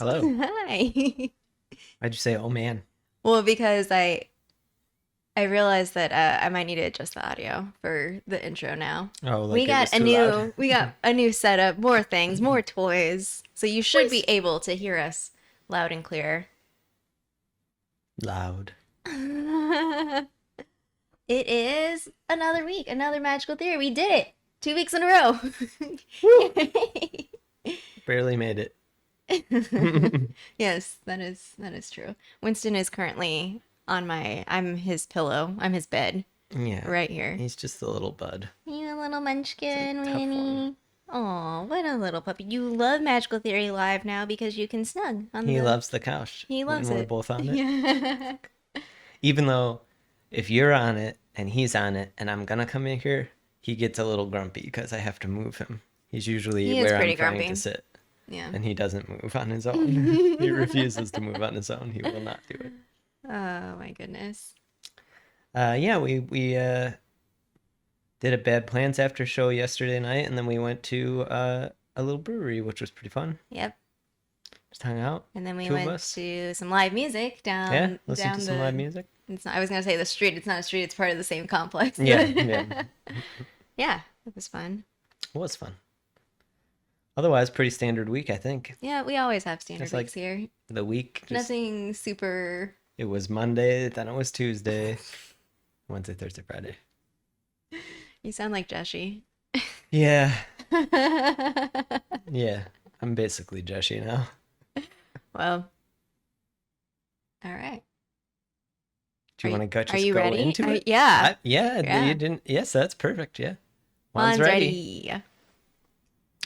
Hello. Hi. Why'd you say, oh man? Well, because I realized that I might need to adjust the audio for the intro now. Oh, We like it got was a too loud. new we got a new setup, more things, more toys. So you should be able to hear us loud and clear. Loud. It is another week, another magical theory. We did it. 2 weeks in a row. Woo! Yay. Barely made it. Yes, that is true. Winston is currently on I'm his pillow. I'm his bed Yeah. right here. He's just a little bud. You little munchkin, It's a tough Winnie. one. Oh, what a little puppy. You love Magical Theory Live now because you can snug on He the loves the couch He when loves we're it. both on it. Yeah. Even though if you're on it and he's on it and I'm gonna come in here, he gets a little grumpy because I have to move him. He's usually He is where pretty I'm trying grumpy. to sit. Yeah. And he doesn't move on his own. He refuses to move on his own. He will not do it. Oh my goodness. Yeah, we did a Bad Plans after show yesterday night, and then we went to a little brewery, which was pretty fun. Yep. Just hung out. And then we Two of went us. to some live music Yeah, listen down to some live music. It's not, I was gonna say the street. It's not a street. It's part of the same complex. Yeah, yeah. Yeah, it was fun. It was fun. Otherwise, pretty standard week, I think. Yeah, we always have standard Just like weeks here. the week, just, Nothing super. it was Monday, then it was Tuesday, Wednesday, Thursday, Friday. You sound like Jeshy. Yeah, yeah. I'm basically Jeshy now. Well, all right. Do you want to go just Are you go ready? into it? Yeah. Yeah, Yeah. you didn't. Yes, that's perfect. Yeah. Juan's Juan's ready.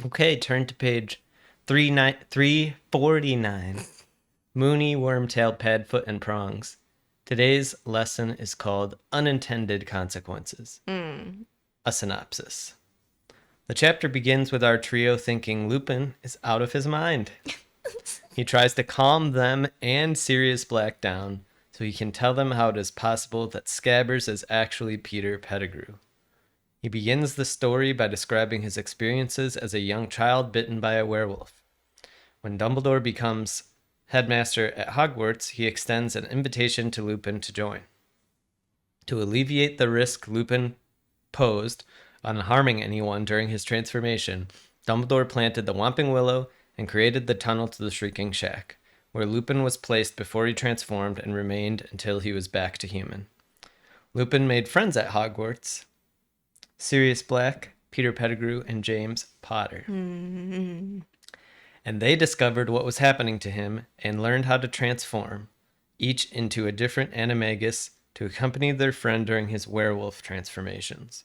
Okay, turn to page 349. Moony, Wormtail, Padfoot, and Prongs. Today's lesson is called Unintended Consequences. A synopsis. The chapter begins with our trio thinking Lupin is out of his mind. He tries to calm them and Sirius Black down so he can tell them how it is possible that Scabbers is actually Peter Pettigrew. He begins the story by describing his experiences as a young child bitten by a werewolf. When Dumbledore becomes headmaster at Hogwarts, he extends an invitation to Lupin to join. To alleviate the risk Lupin posed on harming anyone during his transformation, Dumbledore planted the Whomping Willow and created the tunnel to the Shrieking Shack, where Lupin was placed before he transformed and remained until he was back to human. Lupin made friends at Hogwarts: Sirius Black, Peter Pettigrew, and James Potter. And they discovered what was happening to him and learned how to transform, each into a different Animagus, to accompany their friend during his werewolf transformations.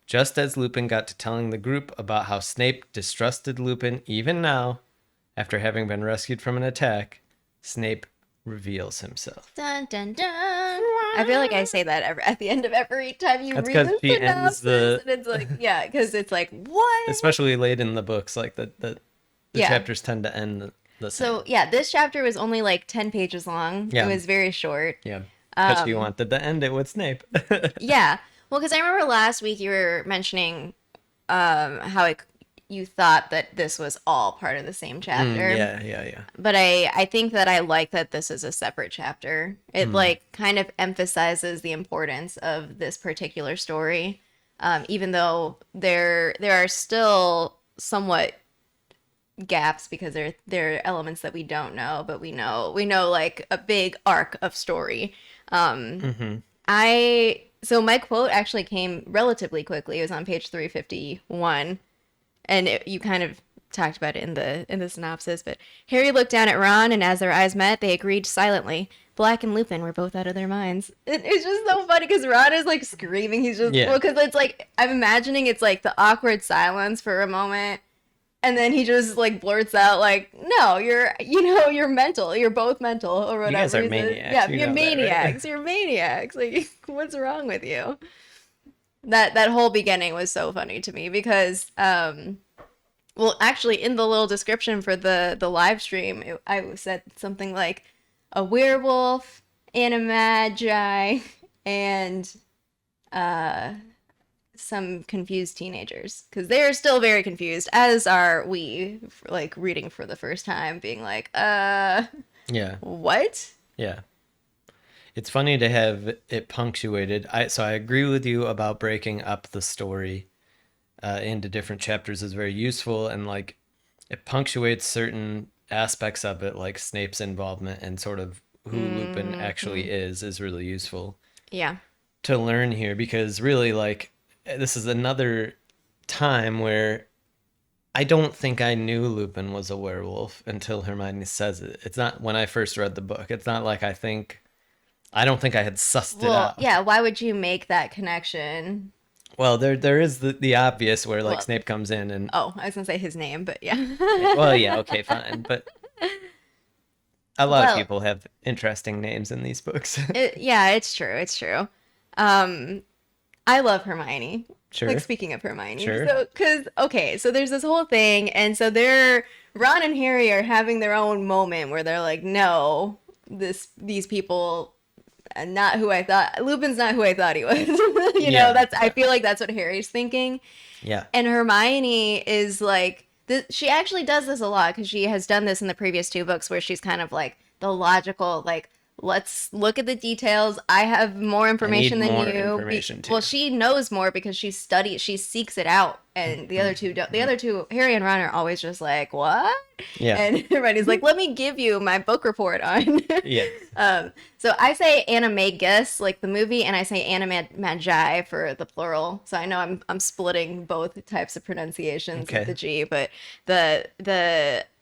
Just as Lupin got to telling the group about how Snape distrusted Lupin even now, after having been rescued from an attack, Snape reveals himself. Dun dun dun. I feel like I say that at the end of every time you That's read 'cause the she ends synopsis, and it's like, yeah, because it's like, what? Especially late in the books, like the Yeah. chapters tend to end the same. So yeah, this chapter was only like 10 pages long. Yeah. It was very short. Yeah, because you Um, wanted to end it with Snape. Yeah. Well, because I remember last week you were mentioning how you thought that this was all part of the same chapter. Yeah. But I think that I like that this is a separate chapter. It like kind of emphasizes the importance of this particular story, even though there are still somewhat gaps because there are elements that we don't know, but we know like a big arc of story. So my quote actually came relatively quickly. It was on page 351, and you kind of talked about it in the synopsis. But Harry looked down at Ron, and as their eyes met, they agreed silently. Black and Lupin were both out of their minds. It's just so funny because Ron is like screaming. He's just Yeah. well, because it's like I'm imagining it's like the awkward silence for a moment. And then he just like blurts out like, "No, you're mental. You're both mental or whatever." You guys are He says. maniacs. Yeah, You you're know that, right? maniacs. You're maniacs. Like, what's wrong with you? That whole beginning was so funny to me because, well, actually, in the little description for the live stream, I said something like a werewolf, animagi, and some confused teenagers, because they're still very confused, as are we, like reading for the first time, being like, Yeah. what? Yeah. It's funny to have it punctuated. So I agree with you about breaking up the story into different chapters is very useful, and like it punctuates certain aspects of it, like Snape's involvement and sort of who Lupin actually is really useful Yeah. to learn here, because really, like, this is another time where I don't think I knew Lupin was a werewolf until Hermione says it. It's not when I first read the book. It's not like I don't think I had sussed it out. Yeah, why would you make that connection? Well, there is the obvious where like Well, Snape comes in and oh, I was gonna say his name, but yeah. well, yeah, okay, fine, but a lot of Well, people have interesting names in these books. yeah, it's true. It's true. I love Hermione. Sure. Like, speaking of Hermione. Sure. So, so there's this whole thing, and so Ron and Harry are having their own moment where they're like, no, these people are not who I thought. Lupin's not who I thought he was. you know, I feel like that's what Harry's thinking. Yeah. And Hermione is like, she actually does this a lot, because she has done this in the previous two books, where she's kind of like the logical, like, let's look at the details. I have more information than you. Information too. Well, she knows more because she seeks it out, and the other two don't. The other two, Harry and Ron, are always just like, what? Yeah. And Hermione's like, let me give you my book report on. Yeah. So I say Animagus, like the movie, and I say Animagi for the plural. So I know I'm splitting both types of pronunciations of the G, but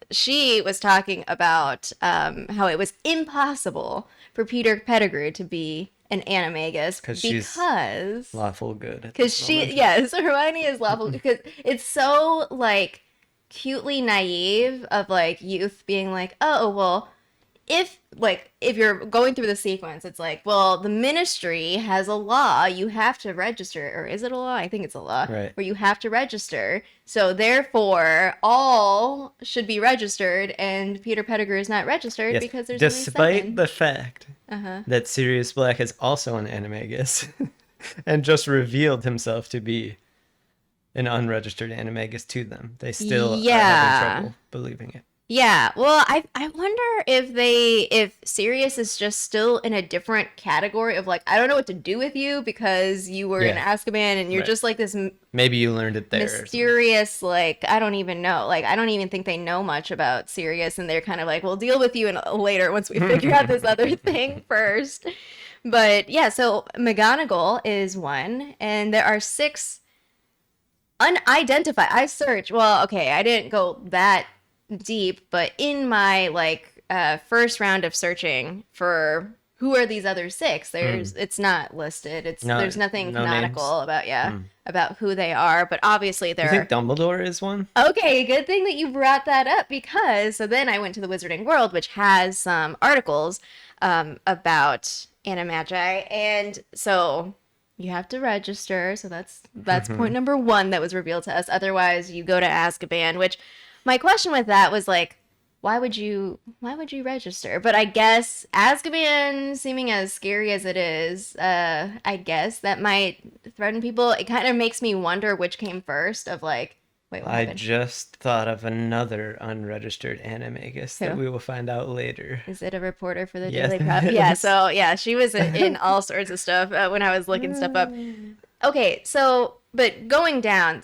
she was talking about how it was impossible for Peter Pettigrew to be an Animagus because she's lawful good. Because so Hermione is lawful, because it's so like cutely naive of like youth being like, oh well, if you're going through the sequence, it's like, well, the ministry has a law, you have to register, or is it a law? I think it's a law, right, where you have to register. So therefore, all should be registered, and Peter Pettigrew is not registered because there's despite the fact that Sirius Black is also an Animagus and just revealed himself to be an unregistered Animagus to them. They still are having trouble believing it. Yeah, well, I wonder if Sirius is just still in a different category of like, I don't know what to do with you because you were in Azkaban and you're just like this. Maybe you learned it there. Mysterious, like, I don't even know. Like, I don't even think they know much about Sirius, and they're kind of like, we'll deal with you later once we figure out this other thing first. But yeah, so McGonagall is one, and there are 6 unidentified. I searched. Well, okay, I didn't go that deep, but in my first round of searching for who are these other 6, it's not listed. There's nothing canonical about who they are, but obviously there. You think Dumbledore is one? Okay, good thing that you brought that up, because so then I went to the Wizarding World, which has some articles about Animagi, and so you have to register. So that's point number 1 that was revealed to us. Otherwise, you go to Azkaban, which. My question with that was like, why would you register? But I guess Azkaban, seeming as scary as it is, I guess that might threaten people. It kind of makes me wonder which came first. Of like, wait, what happened? I just thought of another unregistered Animagus that we will find out later. Is it a reporter for the Daily Prop? Yeah. So yeah, she was in all sorts of stuff when I was looking stuff up. Okay, so. But going down,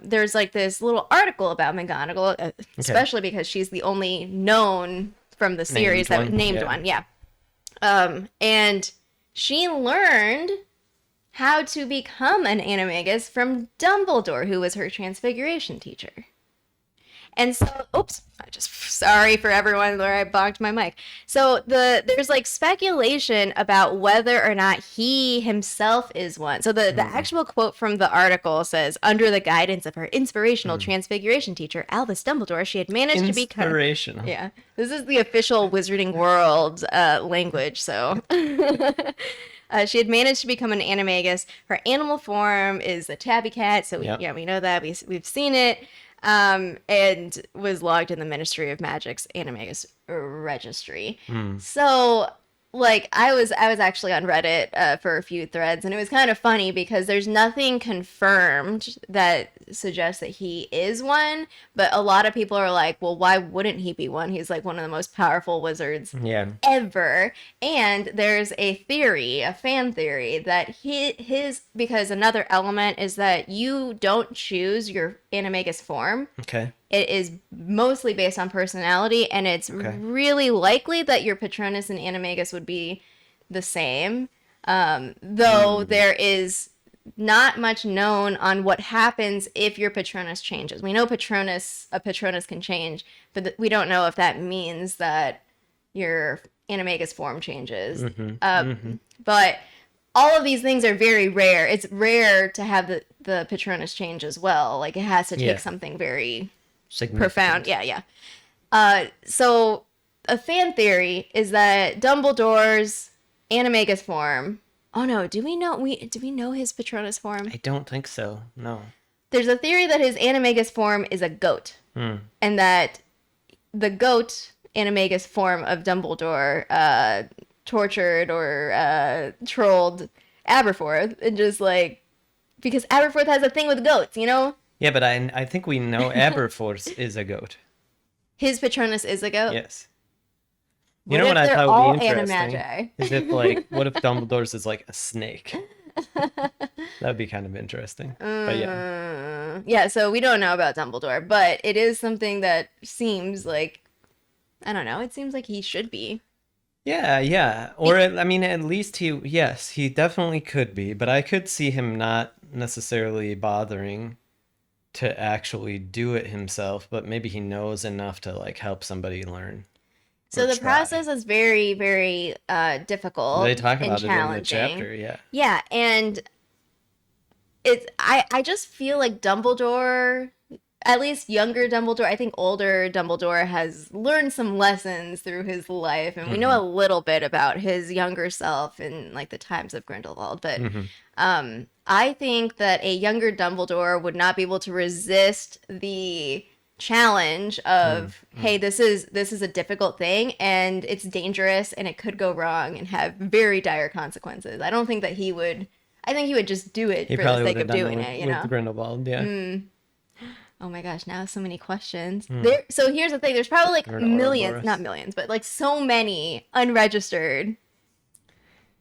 there's like this little article about McGonagall, especially because she's the only known from the series named one. Yeah. And she learned how to become an Animagus from Dumbledore, who was her transfiguration teacher. And so, sorry for everyone where I bonked my mic. So there's like speculation about whether or not he himself is one. So the actual quote from the article says, under the guidance of her inspirational transfiguration teacher, Albus Dumbledore, she had managed to become... Inspirational. Yeah. This is the official Wizarding World language, so... she had managed to become an Animagus. Her animal form is a tabby cat, so we know that. We've seen it. And was logged in the Ministry of Magic's Animagus registry. So like I was actually on Reddit for a few threads, and it was kind of funny because there's nothing confirmed that suggests that he is one, but a lot of people are like, well, why wouldn't he be one? He's like one of the most powerful wizards ever. And there's a theory, a fan theory, that his because another element is that you don't choose your animagus form. Okay. It is mostly based on personality, and it's really likely that your Patronus and Animagus would be the same. Though there is not much known on what happens if your Patronus changes. We know a Patronus can change, but we don't know if that means that your Animagus form changes. But all of these things are very rare. It's rare to have the Patronus change as well. Like, it has to take something very profound. Yeah. So a fan theory is that Dumbledore's Animagus form. Oh no, do we know his Patronus form? I don't think so. No. There's a theory that his Animagus form is a goat, and that the goat Animagus form of Dumbledore tortured or trolled Aberforth, and just like, because Aberforth has a thing with goats, you know? Yeah, but I think we know Aberforth is a goat. His Patronus is a goat? Yes. You know what I thought would be interesting? Animagi? Is if, like, what if Dumbledore's is like a snake? That'd be kind of interesting. But yeah. Yeah, so we don't know about Dumbledore, but it is something that seems like, I don't know, it seems like he should be. Yeah. Or, I mean, at least he definitely could be, but I could see him not necessarily bothering to actually do it himself, but maybe he knows enough to, like, help somebody learn. So the process is very, very difficult. They talk about and it in the chapter, yeah. Yeah, and I just feel like Dumbledore, at least younger Dumbledore, I think older Dumbledore has learned some lessons through his life, and we know a little bit about his younger self in, like, the times of Grindelwald, but I think that a younger Dumbledore would not be able to resist the challenge of hey, this is a difficult thing, and it's dangerous, and it could go wrong and have very dire consequences. I don't think that he would. I think he would just do it for the sake of doing it, you know. With Grindelwald, yeah. Oh my gosh, now so many questions. So here's the thing: there's probably like millions, not millions, but like so many unregistered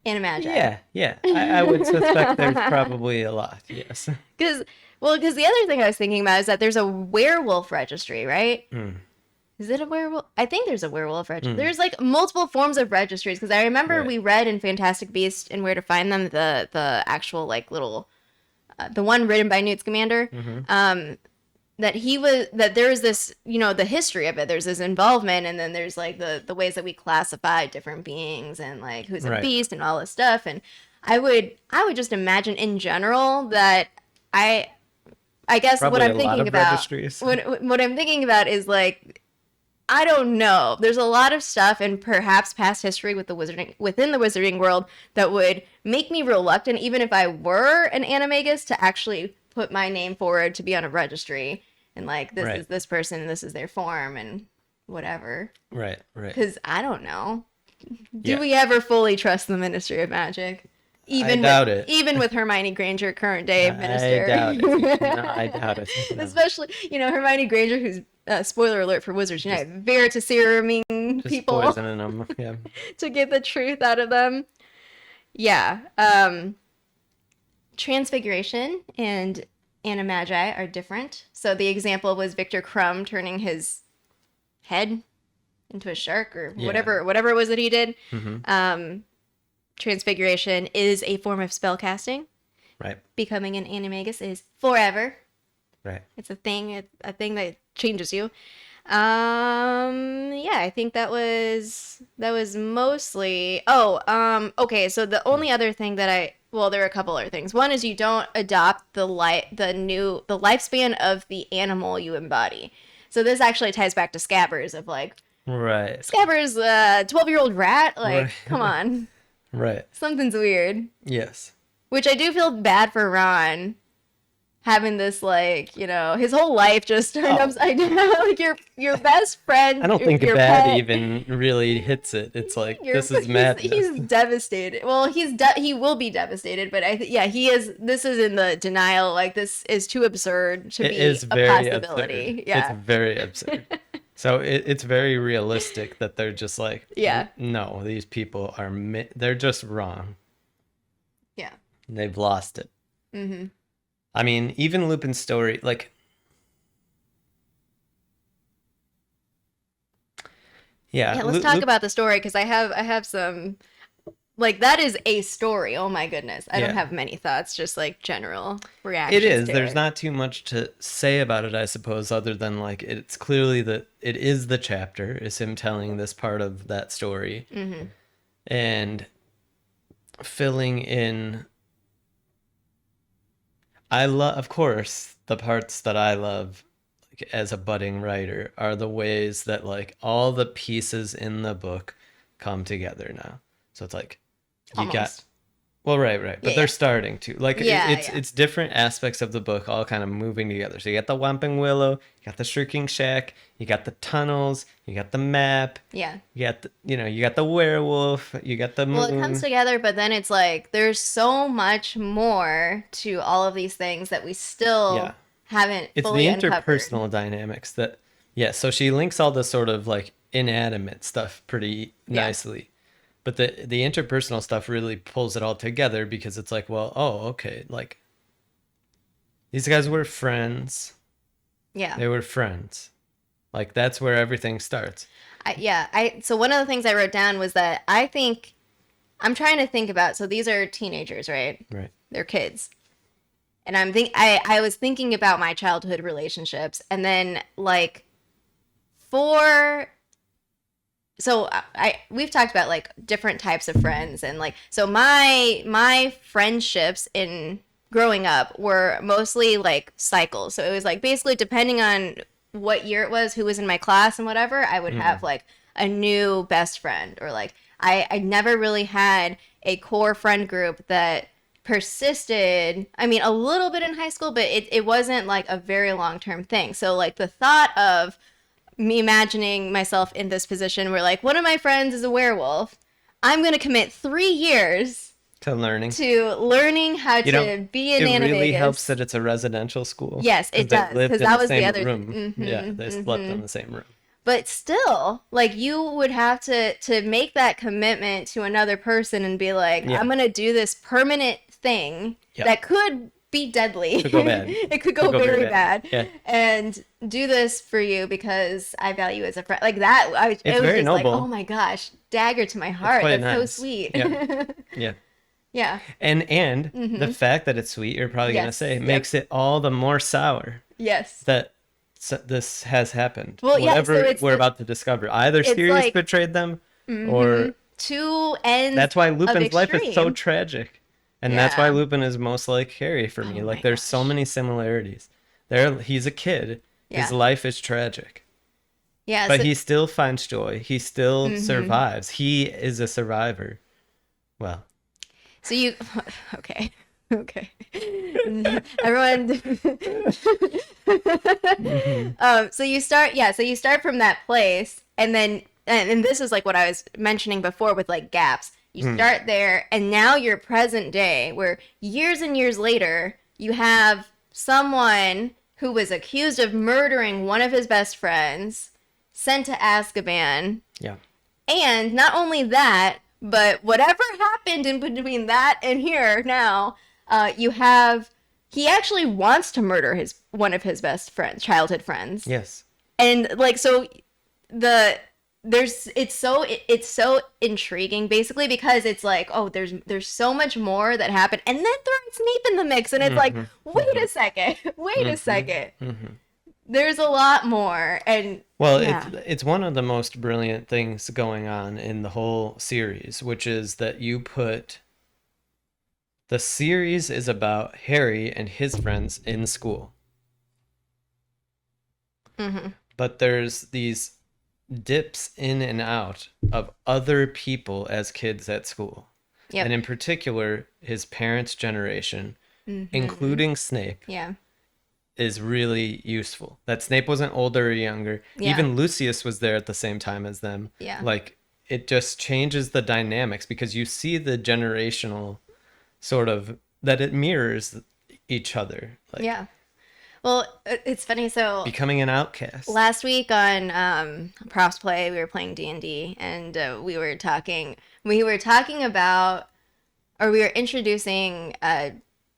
Animagi. Yeah. I would suspect there's probably a lot. Yes. Because the other thing I was thinking about is that there's a werewolf registry, right? Is it a werewolf? I think there's a werewolf registry. There's like multiple forms of registries, because I remember we read in Fantastic Beasts and Where to Find Them the actual like little the one written by Newt Scamander, that there was this, you know, the history of it. There's this involvement, and then there's like the ways that we classify different beings and like who's a beast and all this stuff. And I would just imagine in general that I guess probably what I'm thinking about what I'm thinking about is like, I don't know. There's a lot of stuff and perhaps past history within the wizarding world that would make me reluctant, even if I were an Animagus, to actually put my name forward to be on a registry and like, this is this person and this is their form and whatever. Right. Because I don't know. Do we ever fully trust the Ministry of Magic? I doubt it. Even with Hermione Granger, current day minister. I doubt it. No, I doubt it. No. Especially, you know, Hermione Granger, who's spoiler alert for Wizards Unite, Veritaserum people, poisoning them, yeah, to get the truth out of them. Yeah. Transfiguration and Animagi are different. So the example was Victor Crumb turning his head into a shark or whatever it was that he did. Transfiguration is a form of spellcasting. Right. Becoming an Animagus is forever. Right. It's a thing that changes you. Yeah, I think that was mostly. Okay, so the only other thing that there are a couple other things. One is you don't adopt the lifespan of the animal you embody. So this actually ties back to Scabbers of like, right. Scabbers, 12-year-old rat, like, come on. Right. Something's weird. Yes. Which I do feel bad for Ron. having this, like, you know, his whole life just turned upside down. Like your best friend. I don't think your bad pet, even really hits it. It's like, this is madness. He's devastated. Well, he will be devastated, but he is. This is in the denial. Like, this is too absurd to be a possibility. Absurd. Yeah, it's very absurd. So it's very realistic that they're just like, no, these people are they're just wrong. Yeah, they've lost it. Mm-hmm. I mean, even Lupin's story, like, yeah. Let's talk about the story, because I have some, like, that is a story. Oh my goodness, I don't have many thoughts, just like general reactions. It is. There's not too much to say about it, I suppose, other than like it's clearly that it is the chapter. Is him telling this part of that story, and filling in. Of course, the parts that I love, like, as a budding writer, are the ways that, like, all the pieces in the book come together now. So it's like, right. But they're starting to. Like, it's different aspects of the book all kind of moving together. So you got the Whomping Willow, you got the Shrieking Shack, you got the tunnels, you got the map. Yeah. You got you got the werewolf, you got the moon. Well, it comes together, but then it's like there's so much more to all of these things that we still haven't fully uncovered. It's the interpersonal dynamics that, so she links all the sort of, like, inanimate stuff pretty nicely. But the interpersonal stuff really pulls it all together, because it's like, well, okay, like, these guys were friends. Yeah. They were friends. Like, that's where everything starts. So one of the things I wrote down was that I'm trying to think about, so these are teenagers, right? Right. They're kids. And I was thinking about my childhood relationships, and then, like, we've talked about, like, different types of friends, and, like, so my friendships in growing up were mostly, like, cycles. So it was, like, basically depending on what year it was, who was in my class and whatever, I would have, like, a new best friend, or, like, I never really had a core friend group that persisted. I mean, a little bit in high school, but it wasn't, like, a very long-term thing. So, like, the thought of me imagining myself in this position where, like, one of my friends is a werewolf, I'm going to commit 3 years to learning how to be an Animagus. It really helps that it's a residential school. Yes, it does, because that was the other room. Yeah, they slept in the same room. But still, like, you would have to make that commitment to another person and be like, I'm going to do this permanent thing that could be deadly. Could go bad. It could go very bad. Yeah. And do this for you because I value you as a friend. Like that. It was very just noble. Like, oh my gosh, dagger to my heart. That's nice. So sweet. Yeah. Yeah. Yeah. And the fact that it's sweet, you're probably going to say, makes it all the more sour. Yes. That this has happened. Well, whatever we're about to discover. Either Sirius betrayed them or... Two ends. That's why Lupin's life is so tragic. And that's why Lupin is most like Harry for me. Like, there's so many similarities. He's a kid. Yeah. His life is tragic. Yeah. But he still finds joy. He still survives. He is a survivor. Well. So you... Okay. Everyone... So you start from that place, and then... And this is, like, what I was mentioning before with, like, gaps. You start there, and now you're present day, where years and years later, you have someone who was accused of murdering one of his best friends, sent to Azkaban. Yeah. And not only that, but whatever happened in between that and here now, he actually wants to murder one of his best friends, childhood friends. Yes. And, like, so it's so intriguing, basically, because it's like, oh, there's so much more that happened, and then throwing Snape in the mix, and it's like, wait a second, there's a lot more. And it's one of the most brilliant things going on in the whole series, which is that the series is about Harry and his friends in school, but there's these dips in and out of other people as kids at school. Yep. And in particular, his parents' generation, including Snape. Yeah. is really useful. That Snape wasn't older or younger. Yeah. Even Lucius was there at the same time as them. Yeah. Like, it just changes the dynamics because you see the generational sort of, that it mirrors each other. Like, Yeah. Well, it's funny. So becoming an outcast. last week on Props Play, we were playing D&D, and we were talking about, or we were introducing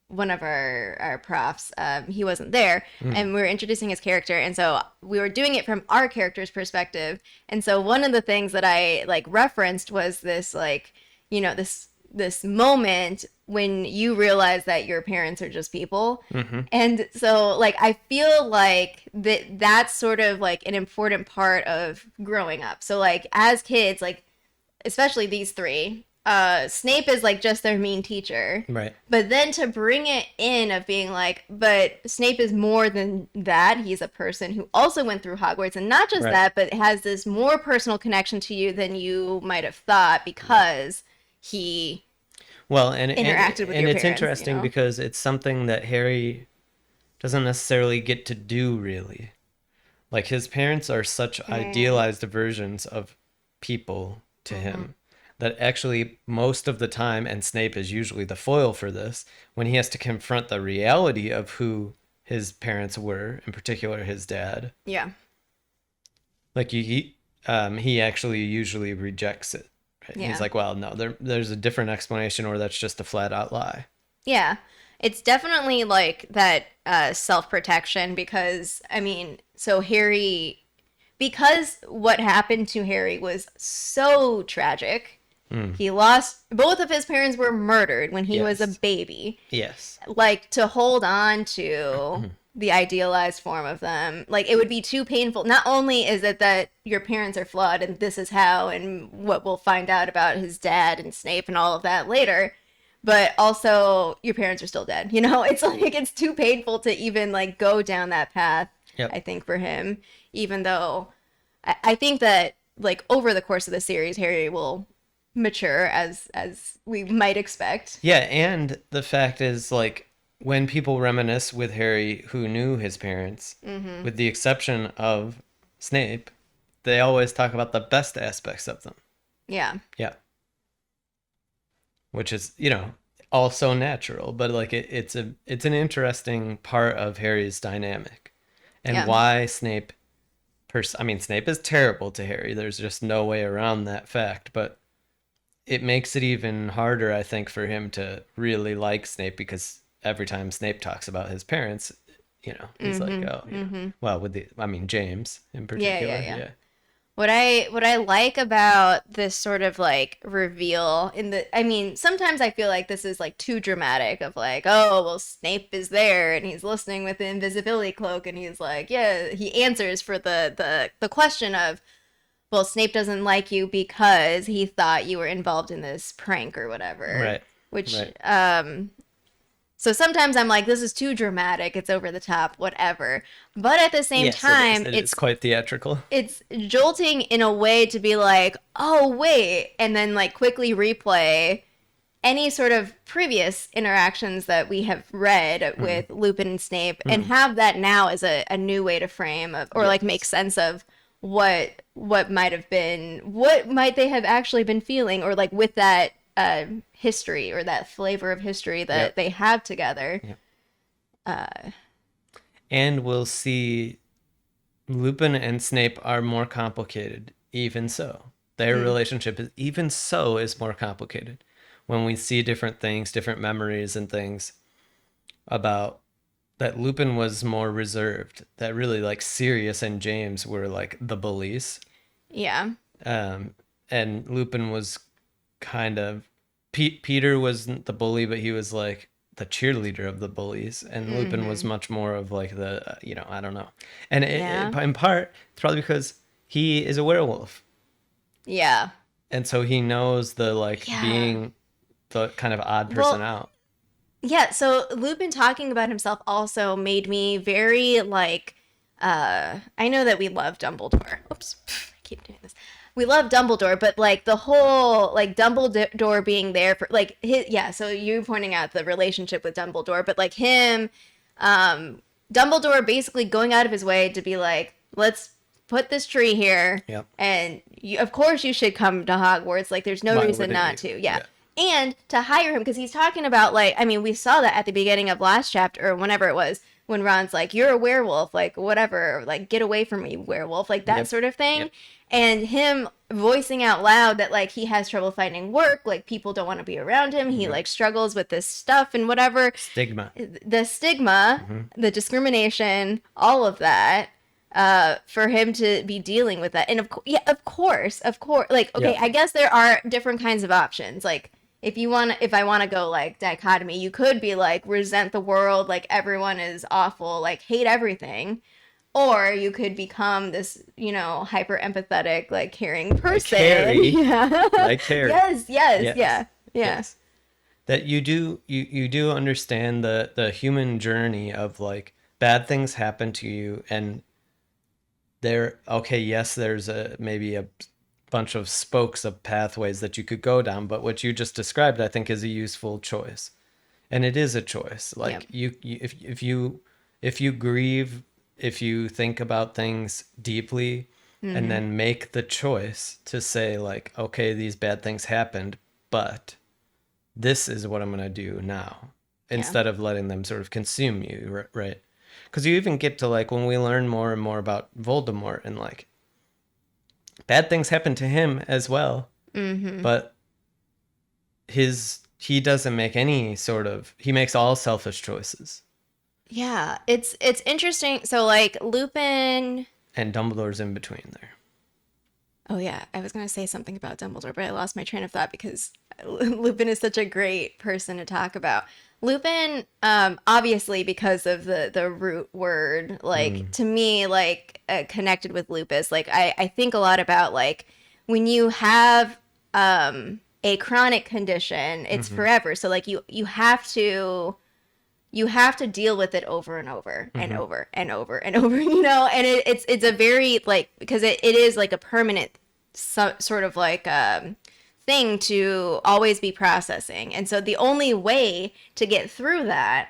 one of our profs. He wasn't there, and we were introducing his character, and so we were doing it from our character's perspective. And so one of the things that I like referenced was this, like, you know, this moment when you realize that your parents are just people. And so, like, I feel like that's sort of like an important part of growing up. So, like, as kids, like, especially these three, Snape is like just their mean teacher. Right. But then to bring it in of being like, but Snape is more than that. He's a person who also went through Hogwarts, and not just that, but has this more personal connection to you than you might have thought because he interacted with your it's parents, interesting, you know? because it's something that Harry doesn't necessarily get to do, really. Like, his parents are such idealized versions of people to him that actually most of the time, and Snape is usually the foil for this, when he has to confront the reality of who his parents were, in particular his dad. Yeah. Like, he actually usually rejects it. Right? Yeah. He's like, well, no, there's a different explanation, or that's just a flat out lie. Yeah. It's definitely like that self-protection because, I mean, so Harry, because what happened to Harry was so tragic, he lost, both of his parents were murdered when he was a baby. Yes. Like, to hold on to the idealized form of them, like, it would be too painful. Not only is it that your parents are flawed and this is how, and what we'll find out about his dad and Snape and all of that later, but also your parents are still dead. You know, it's like, it's too painful to even like go down that path. Yep. I think for him, even though I think that like over the course of the series, Harry will mature as we might expect. Yeah, and the fact is, like, when people reminisce with Harry who knew his parents, with the exception of Snape, they always talk about the best aspects of them. Yeah. Yeah. Which is, you know, also natural, but like it's an interesting part of Harry's dynamic. And why Snape Snape is terrible to Harry. There's just no way around that fact, but it makes it even harder, I think, for him to really like Snape, because every time Snape talks about his parents, you know, he's like, oh, you know. Well, James in particular. Yeah. What I like about this sort of like reveal sometimes I feel like this is like too dramatic of like, oh, well, Snape is there and he's listening with the invisibility cloak and he's like, yeah, he answers for the question of, well, Snape doesn't like you because he thought you were involved in this prank or whatever. Right. Which, so sometimes I'm like, this is too dramatic. It's over the top, whatever. But at the same time, it's quite theatrical. It's jolting in a way to be like, oh, wait. And then like quickly replay any sort of previous interactions that we have read with Lupin and Snape and have that now as a new way to frame or like make sense of what might have been, what might they have actually been feeling, or like with that history or that flavor of history that they have together. And we'll see Lupin and Snape are more complicated, even so. Their relationship is more complicated. When we see different things, different memories and things about that, Lupin was more reserved, that really like Sirius and James were like the bullies. Yeah. And Lupin was kind of, Peter wasn't the bully, but he was like the cheerleader of the bullies, and Lupin was much more of like the, I don't know. And in part, it's probably because he is a werewolf. Yeah. And so he knows the being the kind of odd person out. Yeah, so Lupin talking about himself also made me very like, I know that we love Dumbledore. Oops, I keep doing this. We love Dumbledore, but like the whole like Dumbledore being there for like his, so you pointing out the relationship with Dumbledore, but like him Dumbledore basically going out of his way to be like, let's put this tree here. Yep. And of course you should come to Hogwarts. Like, there's no reason not to. Yeah. And to hire him, because he's talking about, like, I mean, we saw that at the beginning of last chapter, or whenever it was, when Ron's like, you're a werewolf, like, whatever, like, get away from me, werewolf, like, that sort of thing. Yep. And him voicing out loud that, like, he has trouble finding work, like, people don't want to be around him, he, like, struggles with this stuff and whatever. The stigma, the discrimination, all of that, for him to be dealing with that. And, of course, like, okay, I guess there are different kinds of options, like, if I want to go, like, dichotomy, you could be like, resent the world, like, everyone is awful, like, hate everything. Or you could become this, you know, hyper empathetic, like, caring person. Like Carrie. Yeah. Like Carrie. Yes. That you do understand the human journey of, like, bad things happen to you, and there's maybe a bunch of spokes of pathways that you could go down, but what you just described, I think, is a useful choice, and it is a choice. Like, if you grieve, if you think about things deeply, and then make the choice to say, like, okay, these bad things happened, but this is what I'm gonna do now, instead of letting them sort of consume you, right? Because you even get to, like, when we learn more and more about Voldemort, and, like, bad things happen to him as well, but he doesn't make any sort of, he makes all selfish choices. Yeah, it's interesting. So, like, Lupin and Dumbledore's in between there. Oh yeah, I was gonna say something about Dumbledore, but I lost my train of thought because Lupin is such a great person to talk about. Lupin, obviously, because of the root word, like, to me, like, connected with lupus, like, I think a lot about, like, when you have a chronic condition, it's forever. So, like, you have to deal with it over and over and over and over and over, you know, and it's a very, like, because it is like a permanent sort of, like, thing to always be processing. And so the only way to get through that,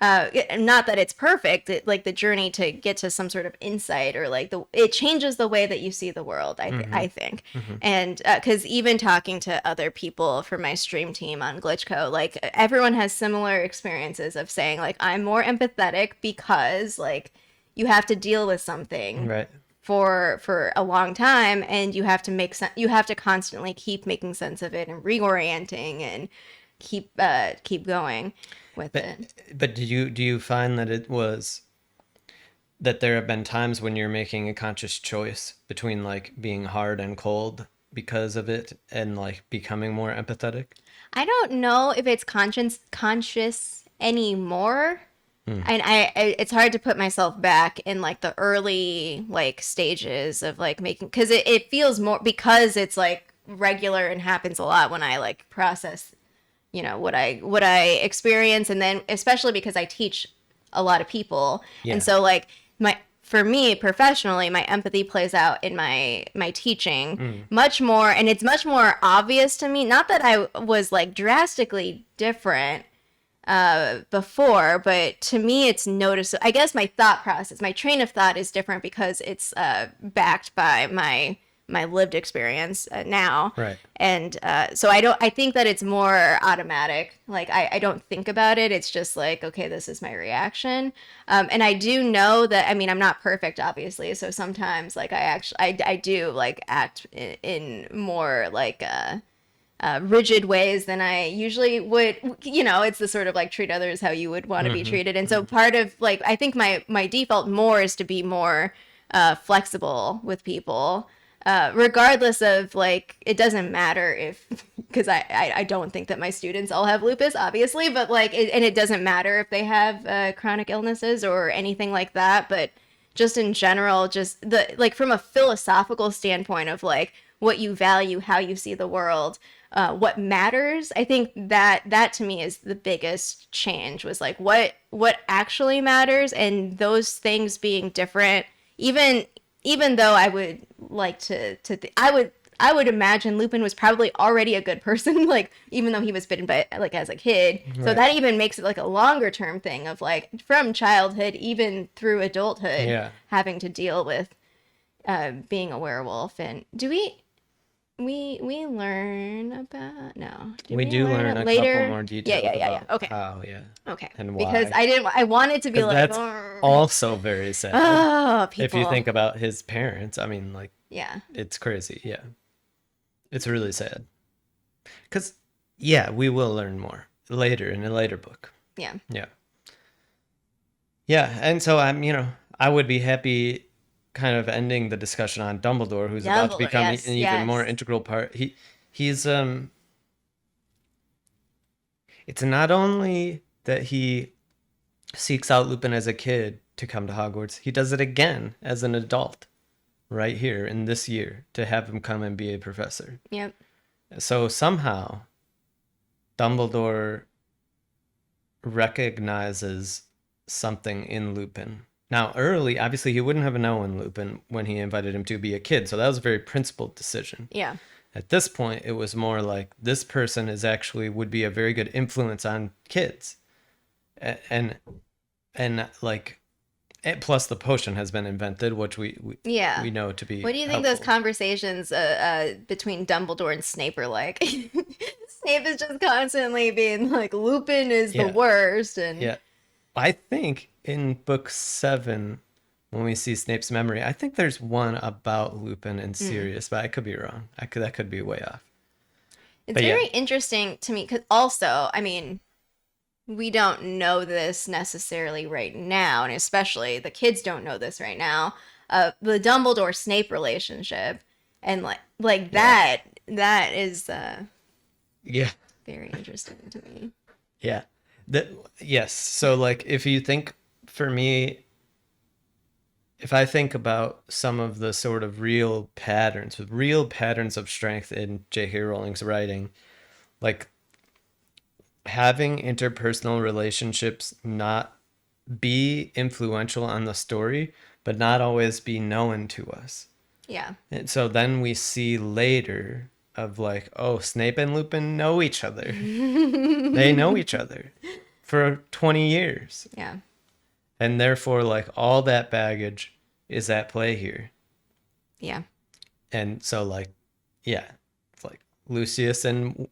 not that it's perfect, like, the journey to get to some sort of insight, or, like, it changes the way that you see the world, I think. And because even talking to other people from my stream team on Glitchco, like, everyone has similar experiences of saying, like, I'm more empathetic because, like, you have to deal with something, right, for a long time, and you have to you have to constantly keep making sense of it and reorienting and keep going with it. But do you find that there have been times when you're making a conscious choice between, like, being hard and cold because of it, and, like, becoming more empathetic? I don't know if it's conscious anymore. And it's hard to put myself back in, like, the early, like, stages of, like, making, because it feels more, because it's, like, regular and happens a lot when I, like, process, you know, what I experience, and then especially because I teach a lot of people, and so, like, for me professionally, my empathy plays out in my teaching much more, and it's much more obvious to me. Not that I was, like, drastically different before, but to me it's noticeable. I guess my thought process, my train of thought is different because it's backed by my lived experience now. Right. And so I think that it's more automatic. Like, I don't think about it. It's just like, okay, this is my reaction. And I do know that, I mean, I'm not perfect, obviously. So sometimes, like, I do, like, act in more, like, rigid ways than I usually would. You know, it's the sort of, like, treat others how you would want to be treated. And so part of, like, I think my default more is to be more flexible with people. Regardless of, like, it doesn't matter if, because I don't think that my students all have lupus, obviously, but, like, and it doesn't matter if they have chronic illnesses or anything like that, but just in general, just like, from a philosophical standpoint of, like, what you value, how you see the world, what matters, I think that to me is the biggest change, was, like, what actually matters, and those things being different, even though I would like to I would imagine Lupin was probably already a good person, like, even though he was bitten by, like, as a kid. Right. So that even makes it, like, a longer term thing of, like, from childhood, even through adulthood, having to deal with being a werewolf. And do we learn about we do learn a couple more details about okay how okay and why, because I wanted to be like, that's also very sad. People. If you think about his parents, I mean, like, yeah, it's crazy. Yeah, it's really sad because we will learn more later in a later book. yeah And so I would be happy kind of ending the discussion on Dumbledore, who's about to become an even more integral part. He's it's not only that he seeks out Lupin as a kid to come to Hogwarts, he does it again as an adult right here in this year to have him come and be a professor. Yep. So somehow Dumbledore recognizes something in Lupin. Now, early, obviously, he wouldn't have known Lupin when he invited him to be a kid, so that was a very principled decision. Yeah. At this point, it was more like this person would be a very good influence on kids, and plus the potion has been invented, which we know to be. What do you think helpful. those conversations between Dumbledore and Snape are like? Snape is just constantly being like, Lupin is the worst, and I think in book 7, when we see Snape's memory, I think there's one about Lupin and Sirius, but I could be wrong. That could be way off. It's very interesting to me because also, I mean, we don't know this necessarily right now, and especially the kids don't know this right now. The Dumbledore-Snape relationship, and like that is very interesting to me. Yeah. Yes. So, like, if you think, for me, if I think about some of the sort of real patterns of strength in J.K. Rowling's writing, like having interpersonal relationships not be influential on the story, but not always be known to us. Yeah. And so then we see later of like, oh, Snape and Lupin know each other. They know each other for 20 years. Yeah. And therefore, like, all that baggage is at play here. Yeah. And so, like, it's like Lucius and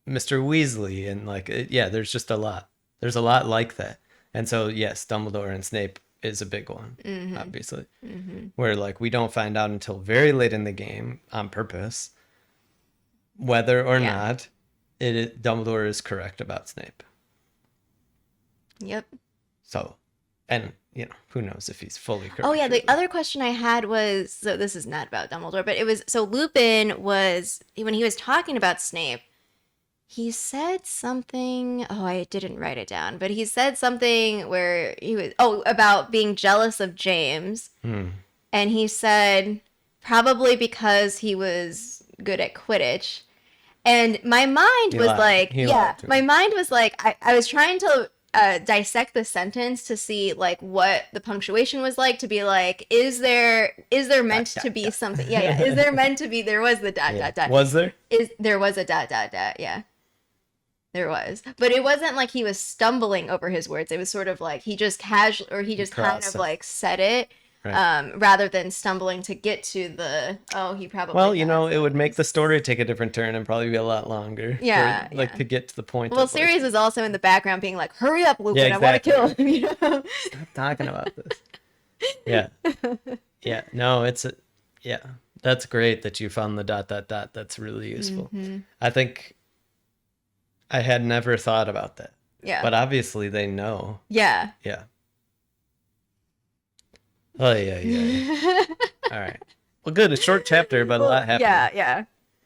Mr. Weasley, and like, there's just a lot. There's a lot like that. And so, yes, Dumbledore and Snape is a big one, obviously. Mm-hmm. Where, like, we don't find out until very late in the game on purpose whether or not Dumbledore is correct about Snape. Yep. So, and, who knows if he's fully correct. Oh, yeah, the other question I had was, so this is not about Dumbledore, but it was, so Lupin was, when he was talking about Snape, he said something, I didn't write it down, but he said something where he was, about being jealous of James. And he said, probably because he was good at Quidditch. And my mind was like, my mind was like, I was trying to dissect the sentence to see like what the punctuation was like, to be like, is there meant to be something? Is there meant to be? There was the ... Was there? There was a ... Yeah. There was. But it wasn't like he was stumbling over his words. It was sort of like he just casually, or he just kind of like said it, rather than stumbling to get to the, he probably. Well, it would make the story take a different turn and probably be a lot longer. Yeah. To get to the point. Well, Sirius is also in the background being like, hurry up, Lupin, I want to kill him. Stop talking about this. Yeah. Yeah. No, that's great that you found the ... That's really useful. Mm-hmm. I think I had never thought about that. Yeah. But obviously they know. Yeah. Yeah. Oh, yeah. All right. Well, good. A short chapter, but a lot happening. Yeah.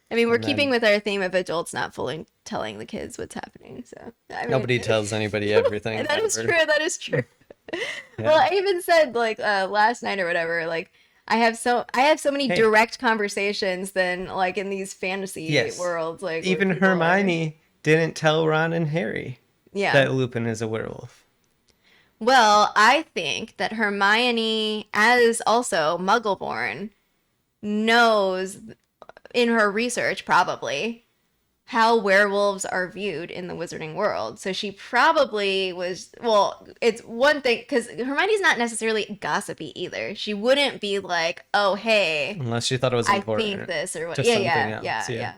I mean, we're keeping with our theme of adults not fully telling the kids what's happening. So nobody tells anybody everything. That is true. Yeah. Well, I even said like last night or whatever, like I have so many direct conversations than like in these fantasy worlds. Like even Hermione didn't tell Ron and Harry that Lupin is a werewolf. Well, I think that Hermione, as also Muggle-born, knows in her research, probably, how werewolves are viewed in the wizarding world. So she probably was, well, it's one thing, because Hermione's not necessarily gossipy either. She wouldn't be like, oh, hey, Unless she thought it was I important. think this or what. to something else, Yeah.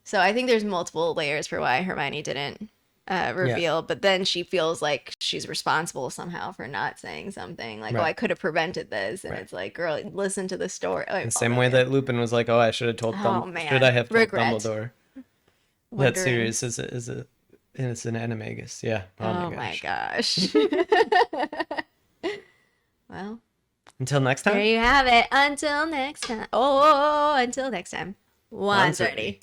So I think there's multiple layers for why Hermione didn't reveal, but then she feels like she's responsible somehow for not saying something. Like, oh, I could have prevented this. And it's like, girl, listen to the story. Like, the same way that Lupin was like, oh, I should have told should I have told Dumbledore that Sirius is an animagus. Yeah. Oh my gosh. Well, until next time. There you have it. Until next time. Oh, until next time. One's ready.